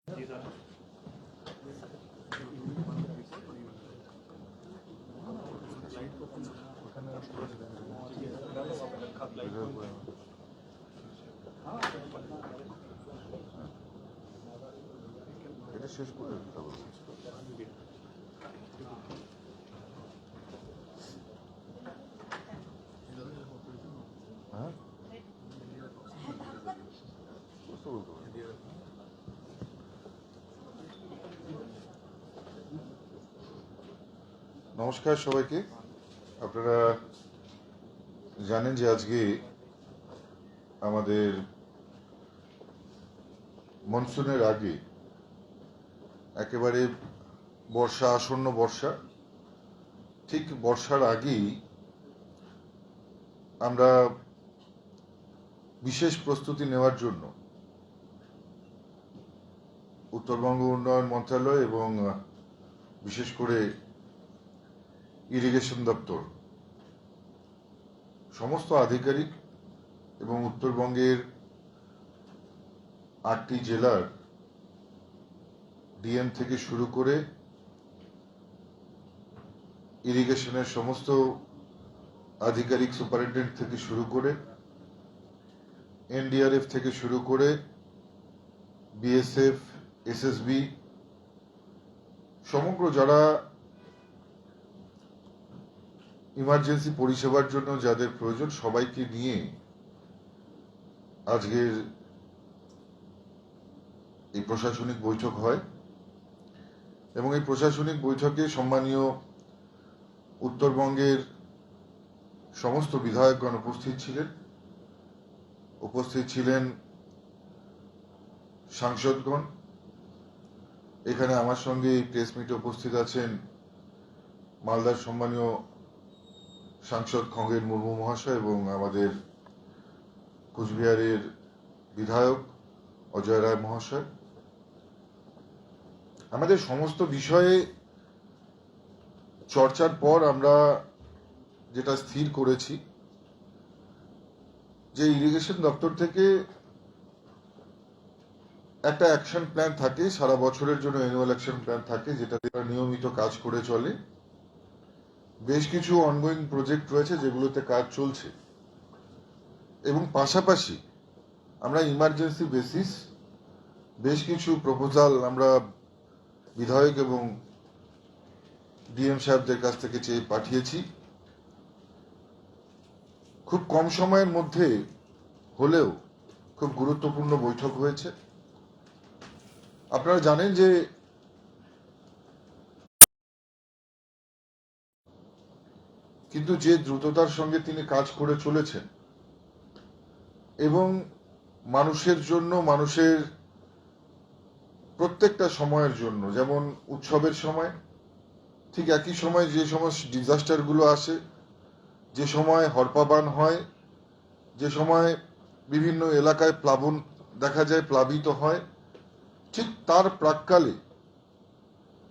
এটা শেষ করে দিতে হবে। হ্যাঁ, নমস্কার সবাইকে। আপনারা জানেন যে আজকে আমাদের মনসুনের আগে একেবারে বর্ষা, আসন্ন বর্ষা, ঠিক বর্ষার আগেই আমরা বিশেষ প্রস্তুতি নেওয়ার জন্য উত্তরবঙ্গ উন্নয়ন মন্ত্রণালয় এবং বিশেষ করে ইরিগেশন দপ্তর সমস্ত আধিকারিক এবং উত্তরবঙ্গের 8টি জেলার ডিএম থেকে শুরু করে ইরিগেশনের সমস্ত আধিকারিক, সুপারিনটেন্ডেন্ট থেকে শুরু করে এনডিআরএফ থেকে শুরু করে বিএসএফ, এসএসবি, সমগ্র যারা ইমার্জেন্সি পরিষেবার জন্য যাদের প্রয়োজন সবাইকে নিয়ে আজকের এই প্রশাসনিক বৈঠক হয় এবং এই প্রশাসনিক বৈঠকে সম্মানীয় উত্তরবঙ্গের সমস্ত বিধায়কগণ উপস্থিত ছিলেন সাংসদগণ। এখানে আমার সঙ্গে এই প্রেস মিটে উপস্থিত আছেন মালদার সম্মানীয় সাংসদ খগেন মুর্মু মহাশয় এবং আমাদের কোচবিহারের বিধায়ক অজয় রায় মহাশয়। আমাদের সমস্ত বিষয়ে চর্চার পর আমরা যেটা স্থির করেছি যে ইরিগেশন দপ্তর থেকে একটা অ্যাকশন প্ল্যান থাকে, সারা বছরের জন্য অ্যানুয়াল অ্যাকশন প্ল্যান থাকে, যেটা নিয়মিত কাজ করে চলে। বেশ কিছু অনগোয়িং প্রজেক্ট রয়েছে যেগুলোতে কাজ চলছে এবং পাশাপাশি আমরা ইমার্জেন্সি বেসিস বেশ কিছু প্রপোজাল আমরা বিধায়ক এবং ডিএম সাহেবদের কাছ থেকে চেয়ে পাঠিয়েছি। খুব কম সময়ের মধ্যে হলেও খুব গুরুত্বপূর্ণ বৈঠক হয়েছে। আপনারা জানেন যে কিন্তু যে দ্রুততার সঙ্গে তিনি কাজ করে চলেছেন এবং মানুষের জন্য, মানুষের প্রত্যেকটা সময়ের জন্য, যেমন উৎসবের সময় ঠিক একই সময় যে সমস্ত ডিজাস্টারগুলো আসে, যে সময় হরপাবান হয়, যে সময় বিভিন্ন এলাকায় প্লাবন দেখা যায়, প্লাবিত হয়, ঠিক তার প্রাক্কালে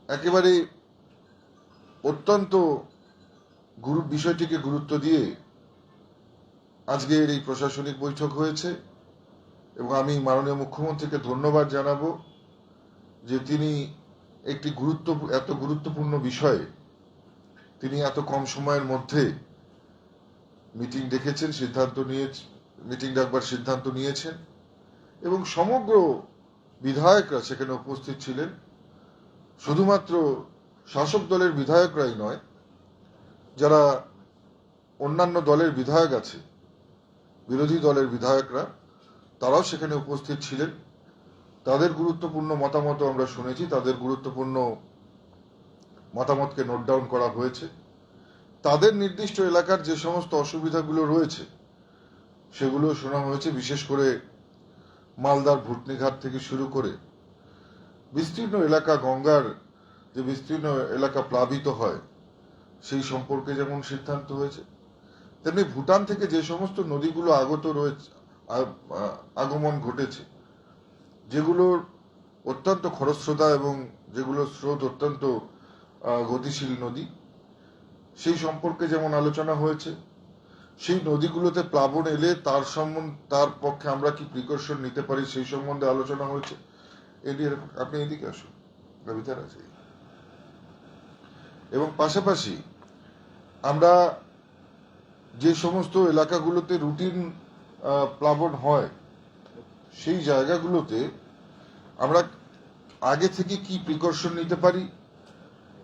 একেবারে অত্যন্ত বিষয়টিকে গুরুত্ব দিয়ে আজকের এই প্রশাসনিক বৈঠক হয়েছে এবং আমি মাননীয় মুখ্যমন্ত্রীকে ধন্যবাদ জানাবো যে তিনি একটি এত গুরুত্বপূর্ণ বিষয়ে তিনি এত কম সময়ের মধ্যে মিটিং ডেকেছেন, মিটিং ডাকবার সিদ্ধান্ত নিয়েছেন এবং সমগ্র বিধায়করা সেখানে উপস্থিত ছিলেন। শুধুমাত্র শাসক দলের বিধায়করাই নয়, যারা অন্যান্য দলের বিধায়ক আছে, বিরোধী দলের বিধায়করা, তারাও সেখানে উপস্থিত ছিলেন। তাদের গুরুত্বপূর্ণ মতামত আমরা শুনেছি, তাদের গুরুত্বপূর্ণ মতামতকে নোট ডাউন করা হয়েছে। তাদের নির্দিষ্ট এলাকার যে সমস্ত অসুবিধাগুলো রয়েছে সেগুলো শোনা হয়েছে। বিশেষ করে মালদার ভুটনিঘাট থেকে শুরু করে বিস্তীর্ণ এলাকা, গঙ্গার যে বিস্তীর্ণ এলাকা প্লাবিত হয় সেই সম্পর্কে যেমন সিদ্ধান্ত হয়েছে, তেমনি ভুটান থেকে যে সমস্ত নদীগুলো আগমন ঘটেছে, যেগুলোর অত্যন্ত খরস্রোতা এবং যেগুলোর স্রোত অত্যন্ত গতিশীল নদী, সেই সম্পর্কে যেমন আলোচনা হয়েছে। সেই নদীগুলোতে প্লাবন এলে তার পক্ষে আমরা কি প্রিকশন নিতে পারি সেই সম্বন্ধে আলোচনা হয়েছে এনডিআরএফ, আপনি এদিকে আসুন, কবিতার আছে। এবং পাশাপাশি আমরা যে সমস্ত এলাকাগুলোতে রুটিন প্লাবন হয় সেই জায়গাগুলোতে আমরা আগে থেকে কি প্রিকশন নিতে পারি,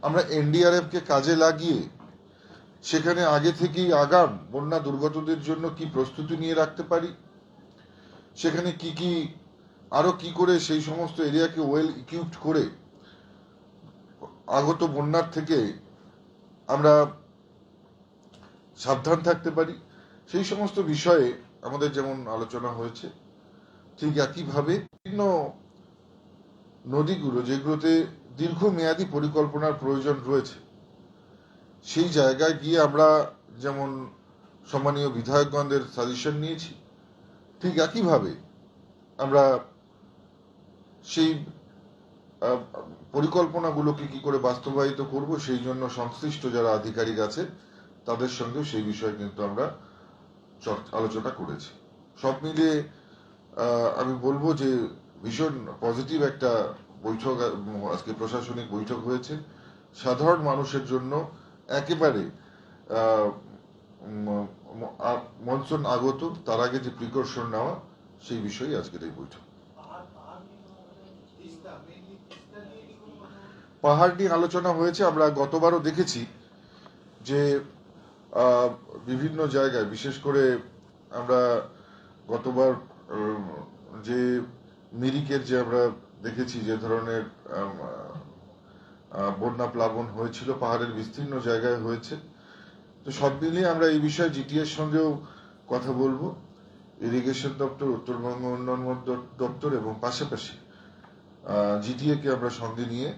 আমরা এনডিআরএফ কে কাজে লাগিয়ে সেখানে আগে থেকেই আগাম বন্যা দুর্গতদের জন্য কি প্রস্তুতি নিয়ে রাখতে পারি, সেখানে কি কি আরো কি করে সেই সমস্ত এরিয়াকে ওয়েল ইকুইপড করে আগত বন্যার থেকে আমরা সাবধান থাকতে পারি, সেই সমস্ত বিষয়ে আমাদের যেমন আলোচনা হয়েছে। ঠিক একইভাবে বিভিন্ন নদীগুলো যেগুলোতে দীর্ঘমেয়াদী পরিকল্পনার প্রয়োজন রয়েছে সেই জায়গায় গিয়ে আমরা যেমন সম্মানীয় বিধায়কগণদের সাজেশন নিয়েছি, ঠিক একইভাবে আমরা সেই পরিকল্পনাগুলোকে কি করে বাস্তবায়িত করব সেই জন্য সংশ্লিষ্ট যারা আধিকারিক আছে তাদের সঙ্গে সেই বিষয়ে কিন্তু আমরা আলোচনা করেছি। সব মিলিয়ে আমি বলবো যে ভীষণ পজিটিভ একটা বৈঠক আজকে প্রশাসনিক বৈঠক হয়েছে। সাধারণ মানুষের জন্য একেবারে মনসুন আগত, তার আগে যে প্রিকশন নেওয়া সেই বিষয়ে আজকের এই বৈঠক। পাহাড় নিয়ে আলোচনা হয়েছে। আমরা গতবারও দেখেছি যে বিভিন্ন জায়গায়, বিশেষ করে আমরা গতবার যে মিরিকের যে আমরা দেখেছি যে ধরনের বন্যা প্লাবন হয়েছিল পাহাড়ের বিস্তীর্ণ জায়গায় হয়েছে। তো সব মিলিয়ে আমরা এই বিষয়ে জিটিএর সঙ্গেও কথা বলবো, ইরিগেশন দপ্তর, উত্তরবঙ্গ উন্নয়ন দপ্তর এবং পাশাপাশি জিটিএ কে আমরা সঙ্গে নিয়ে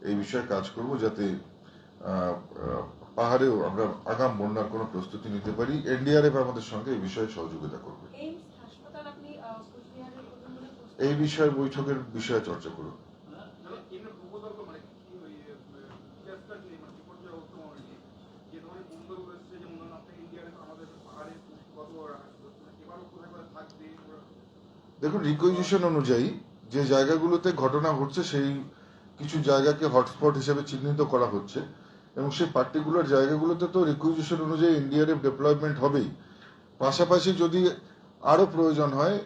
এই বিষয়ে কাজ করব যাতে পাহাড়েও আমরা আগাম বন্যার কোনো প্রস্তুতি নিতে পারি। এনডিআরএফ আমাদের সঙ্গে এই বিষয়ে সহযোগিতা করবে। এই বিষয়ে বৈঠকের বিষয়ে চর্চা করুন। দেখুন, রিকুইজিশন অনুযায়ী যে জায়গাগুলোতে ঘটনা ঘটছে সেই কিছু জায়গাকে হটস্পট হিসেবে চিহ্নিত করা হচ্ছে এবং সেই পার্টিকুলার জায়গাগুলোতে তো রিকুইজিশন অনুযায়ী এনডিআরএফ ডেপ্লয়মেন্ট হবেই। পাশাপাশি যদি আরো প্রয়োজন হয়,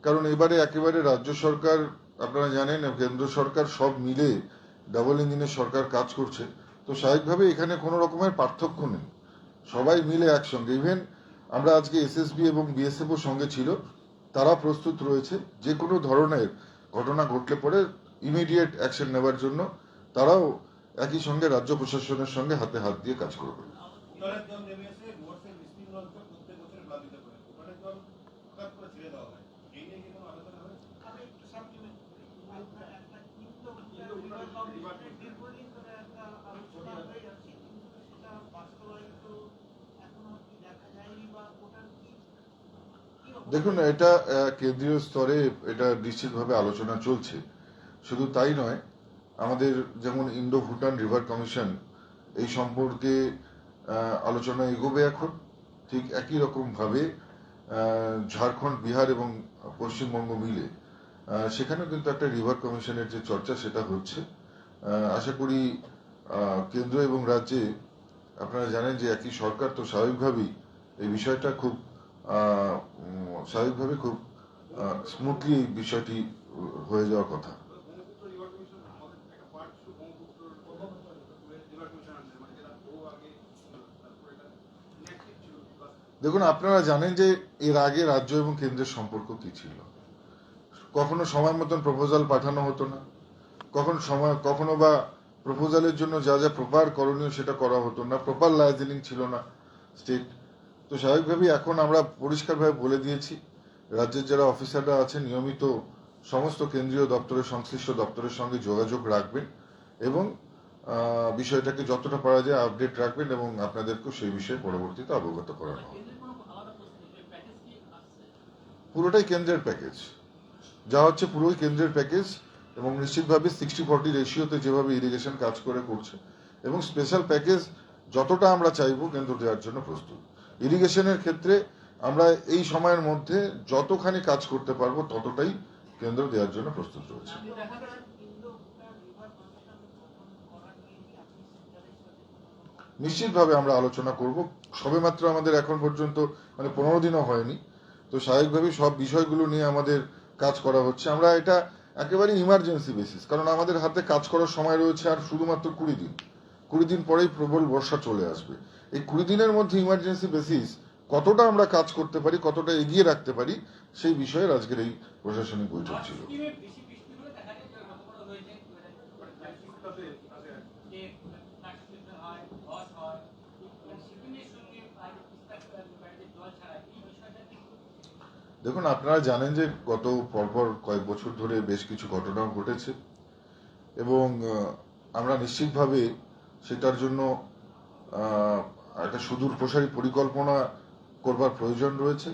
কারণ এবারে একেবারে রাজ্য সরকার, আপনারা জানেন কেন্দ্র সরকার সব মিলে ডাবল ইঞ্জিনের সরকার কাজ করছে, তো স্বাভাবিকভাবে এখানে কোনো রকমের পার্থক্য নেই, সবাই মিলে একসঙ্গে। ইভেন আমরা আজকে এসএসবি এবং বিএসএফ ও সঙ্গে ছিল, তারা প্রস্তুত রয়েছে যে কোনো ধরনের ঘটনা ঘটলে পরে ইমিডিয়েট অ্যাকশন নেওয়ার জন্য। তারাও একই সঙ্গে রাজ্য প্রশাসনের সঙ্গে হাতে হাত দিয়ে কাজ করবে। দেখুন, এটা কেন্দ্রীয় স্তরে এটা নিশ্চিতভাবে আলোচনা চলছে। শুধু তাই নয়, আমাদের যেমন ইন্ডো ভুটান রিভার কমিশন এই সম্পর্কে আলোচনা এগোবে এখন, ঠিক একই রকম ভাবে ঝাড়খণ্ড, বিহার এবং পশ্চিমবঙ্গ মিলে সেখানেও কিন্তু একটা রিভার কমিশনের যে চর্চা সেটা হচ্ছে। আশা করি কেন্দ্র এবং রাজ্যে, আপনারা জানেন যে একই সরকার, তো স্বাভাবিকভাবেই এই বিষয়টা খুব খুব স্মুথলি এই বিষয়টি হয়ে যাওয়ার কথা। দেখুন, আপনারা জানেন যে এর আগে রাজ্য এবং কেন্দ্রের সম্পর্ক কি ছিল। কখনো সময় মতন প্রপোজাল পাঠানো হতো না, কখনো বা প্রপোজালের জন্য যা যা প্রপার করণীয় সেটা করা হতো না, প্রপার লাইজেনিং ছিল না স্টেট। তো স্বাভাবিকভাবেই এখন আমরা পরিষ্কারভাবে বলে দিয়েছি, রাজ্যের যারা অফিসাররা আছেন নিয়মিত সমস্ত কেন্দ্রীয় দপ্তরের সংশ্লিষ্ট দপ্তরের সঙ্গে যোগাযোগ রাখবেন এবং বিষয়টাকে যতটা পারা যায় আপডেট রাখবেন এবং আপনাদেরকেও সেই বিষয়ে পরবর্তীতে অবগত করানো হবে। পুরোটাই কেন্দ্রের প্যাকেজ, যা হচ্ছে পুরোই কেন্দ্রের প্যাকেজ এবং নিশ্চিতভাবে 60-40 রেশিওতে যেভাবে ইরিগেশন কাজ করছে এবং স্পেশাল প্যাকেজ যতটা আমরা চাইবো কেন্দ্র দেওয়ার জন্য প্রস্তুত। ইরিগেশনের ক্ষেত্রে আমরা এই সময়ের মধ্যে যতখানি কাজ করতে পারবো ততটাই কেন্দ্র দেওয়ার জন্য প্রস্তুত রয়েছে। নিশ্চিতভাবে আমরা আলোচনা করব। সবেমাত্র আমাদের এখন পর্যন্ত 15 দিনও হয়নি, তো স্বাভাবিকভাবেই সব বিষয়গুলো নিয়ে আমাদের কাজ করা হচ্ছে। আমরা এটা একেবারে ইমার্জেন্সি বেসিস, কারণ আমাদের হাতে কাজ করার সময় রয়েছে আর শুধুমাত্র 20 দিন। 20 দিন পরেই প্রবল বর্ষা চলে আসবে। এই 20 দিনের মধ্যে ইমার্জেন্সি বেসিস কতটা আমরা কাজ করতে পারি, কতটা এগিয়ে রাখতে পারি, সেই বিষয়ে আজকের এই প্রশাসনিক বৈঠক ছিল। দেখুন, আপনারা জানেন যে গত পরপর কয়েক বছর ধরে বেশ কিছু ঘটনা ঘটেছে এবং আমরা নিশ্চিতভাবে সেটার জন্য একটা সুদূর প্রসারী পরিকল্পনা করবার প্রয়োজন রয়েছে।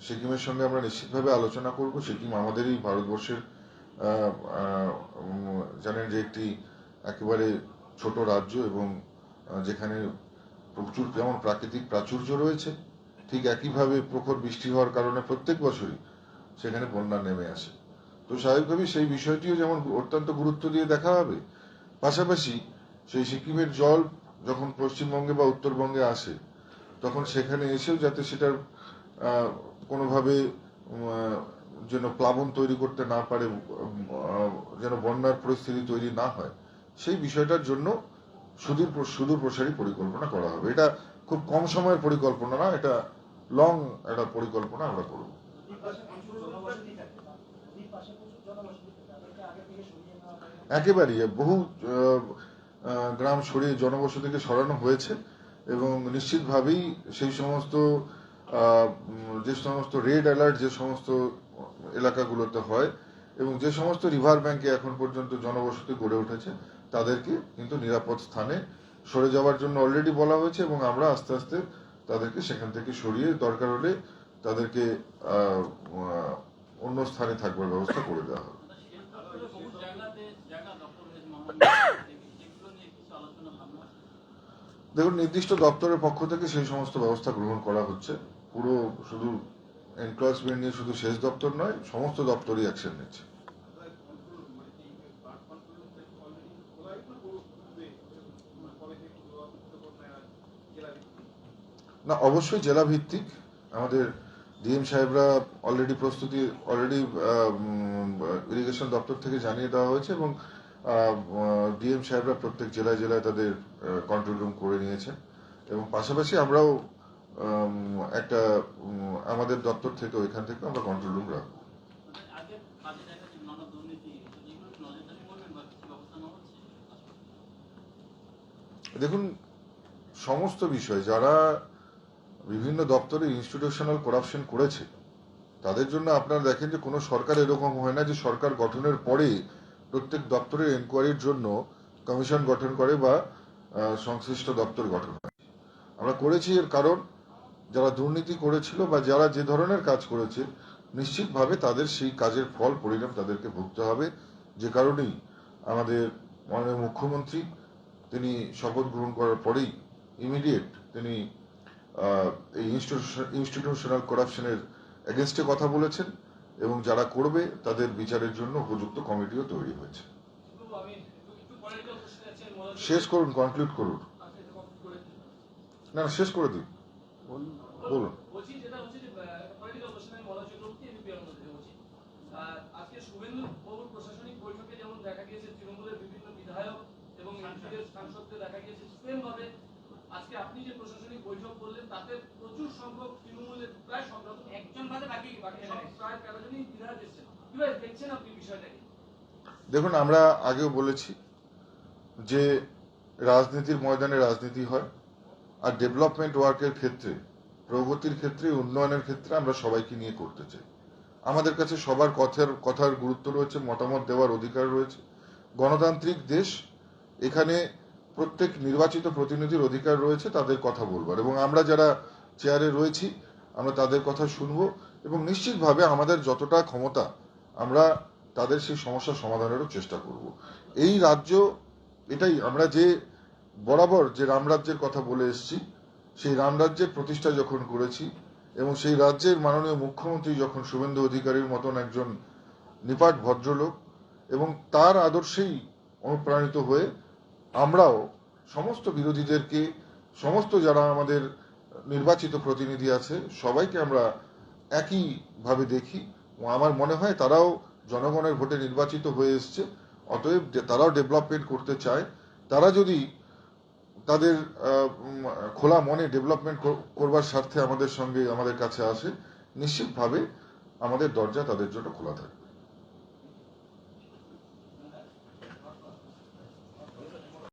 সিকিমের সঙ্গে আমরা নিশ্চিতভাবে আলোচনা করব। সিকিম আমাদেরই ভারতবর্ষের জানেন যে একটি একেবারে ছোট রাজ্য এবং যেখানে প্রচুর যেমন প্রাকৃতিক প্রাচুর্য রয়েছে, ঠিক একইভাবে প্রখর বৃষ্টি হওয়ার কারণে প্রত্যেক বছরই সেখানে বন্যা নেমে আসে। তো স্বাভাবিকভাবেই সেই বিষয়টিও যেমন অত্যন্ত গুরুত্ব দিয়ে দেখা হবে, পাশাপাশি সেই সিকিমের জল যখন পশ্চিমবঙ্গে বা উত্তরবঙ্গে আসে তখন সেখানে এসেও যাতে সেটার কোনোভাবে যেন প্লাবন তৈরি করতে না পারে, যেন বন্যার পরিস্থিতি তৈরি না হয়, সেই বিষয়টার জন্য সুদূর প্রসারী পরিকল্পনা করা হবে। এটা খুব কম সময়ের পরিকল্পনা না, এটা লং একটা পরিকল্পনা আমরা করব। একেবারেই বহু গ্রাম সরিয়ে জনবসতিকে সরানো হয়েছে এবং নিশ্চিতভাবেই সেই সমস্ত যে সমস্ত রেড অ্যালার্ট যে সমস্ত এলাকাগুলোতে হয় এবং যে সমস্ত রিভার ব্যাংকে এখন পর্যন্ত জনবসতি গড়ে উঠেছে তাদেরকে কিন্তু নিরাপদ স্থানে সরে যাওয়ার জন্য অলরেডি বলা হয়েছে এবং আমরা আস্তে আস্তে তাদেরকে সেখান থেকে সরিয়ে দরকার হলে তাদেরকে অন্য স্থানে থাকবার ব্যবস্থা করে দেওয়া হবে। দেখুন, নির্দিষ্ট দপ্তরের পক্ষ থেকে সেই সমস্ত ব্যবস্থা গ্রহণ করা হচ্ছে। পুরো শুধু এনক্রচমেন্ট নিয়ে শুধু শেষ দপ্তর নয়, সমস্ত দপ্তরই অ্যাকশন নিচ্ছে। না, অবশ্যই জেলা ভিত্তিক। আমাদের ডিএম সাহেবরা অলরেডি ইরিগেশন দপ্তর থেকে জানিয়ে দেওয়া হয়েছে এবং ডিএম সাহেবরা প্রত্যেক জেলায় জেলায় তাদের কন্ট্রোল রুম করে নিয়েছেন এবং পাশাপাশি আমরাও একটা আমাদের দপ্তর থেকে ওইখান থেকে আমরা কন্ট্রোল রুম রাখবো। দেখুন, সমস্ত বিষয় যারা বিভিন্ন দপ্তরে ইনস্টিটিউশনাল করাপশন করেছে তাদের জন্য আপনারা দেখেন যে কোনো সরকার এরকম হয় না যে সরকার গঠনের পরে প্রত্যেক দপ্তরের এনকোয়ারির জন্য কমিশন গঠন করে বা সংশ্লিষ্ট দপ্তর গঠন হয়। আমরা করেছি এর কারণ যারা দুর্নীতি করেছিল বা যারা যে ধরনের কাজ করেছে নিশ্চিতভাবে তাদের সেই কাজের ফল পরিণাম তাদেরকে ভুগতে হবে। যে কারণেই আমাদের মাননীয় মুখ্যমন্ত্রী তিনি শপথ গ্রহণ করার পরেই ইমিডিয়েট তিনি এই ইনস্টিটিউশনাল করাপশনের এগেনস্টে কথা বলেছেন এবং যারা করবে তাদের বিচারের জন্য উপযুক্ত কমিটিও তৈরি হয়েছে। শেষ করুন, কনক্লুড করুন। না, শেষ করে দিন, বলুন। আজকে শুভেন্দু বাবুর প্রশাসনিক বৈঠকে যেমন দেখা গিয়েছে তৃণমূলের বিভিন্ন বিধায়ক এবং এমপিদের সাংসদদের দেখা গিয়েছে, সেম ভাবে আজকে আপনি যে প্রশাসনিক বৈঠক করলেন তাতে প্রচুর সংখ্যক তৃণমূলের প্রায় একজন বাদে বাকি প্রায় 13 জনই বিধায়ক এসেছেন। কিভাবে দেখছেন আপনি বিষয়টাকে? দেখুন, আমরা আগেও বলেছি যে রাজনীতির ময়দানে রাজনীতি হয় আর ডেভেলপমেন্ট ওয়ার্কের ক্ষেত্রে, প্রগতির ক্ষেত্রে, উন্নয়নের ক্ষেত্রে আমরা সবাইকে নিয়ে করতে চাই। আমাদের কাছে সবার কথার গুরুত্ব রয়েছে, মতামত দেওয়ার অধিকার রয়েছে। গণতান্ত্রিক দেশ, এখানে প্রত্যেক নির্বাচিত প্রতিনিধির অধিকার রয়েছে তাদের কথা বলবার এবং আমরা যারা চেয়ারে রয়েছি আমরা তাদের কথা শুনবো এবং নিশ্চিতভাবে আমাদের যতটা ক্ষমতা আমরা তাদের সেই সমস্যা সমাধানেরও চেষ্টা করব। এই রাজ্য, এটাই আমরা যে বরাবর যে রামরাজ্যের কথা বলে এসেছি, সেই রামরাজ্যের প্রতিষ্ঠা যখন করেছি এবং সেই রাজ্যের মাননীয় মুখ্যমন্ত্রী যখন শুভেন্দু অধিকারীর মতন একজন নিপাট ভদ্রলোক এবং তার আদর্শেই অনুপ্রাণিত হয়ে আমরাও সমস্ত বিরোধীদেরকে, সমস্ত যারা আমাদের নির্বাচিত প্রতিনিধি আছে সবাইকে আমরা একইভাবে দেখি। এবং আমার মনে হয় তারাও জনগণের ভোটে নির্বাচিত হয়ে এসছে, অতএব তারাও ডেভেলপমেন্ট করতে চায়। তারা যদি তাদের খোলা মনে ডেভেলপমেন্ট করবার স্বার্থে আমাদের সঙ্গে আমাদের কাছে আসে, নিশ্চিতভাবে আমাদের দরজা তাদের জন্য খোলা থাকে।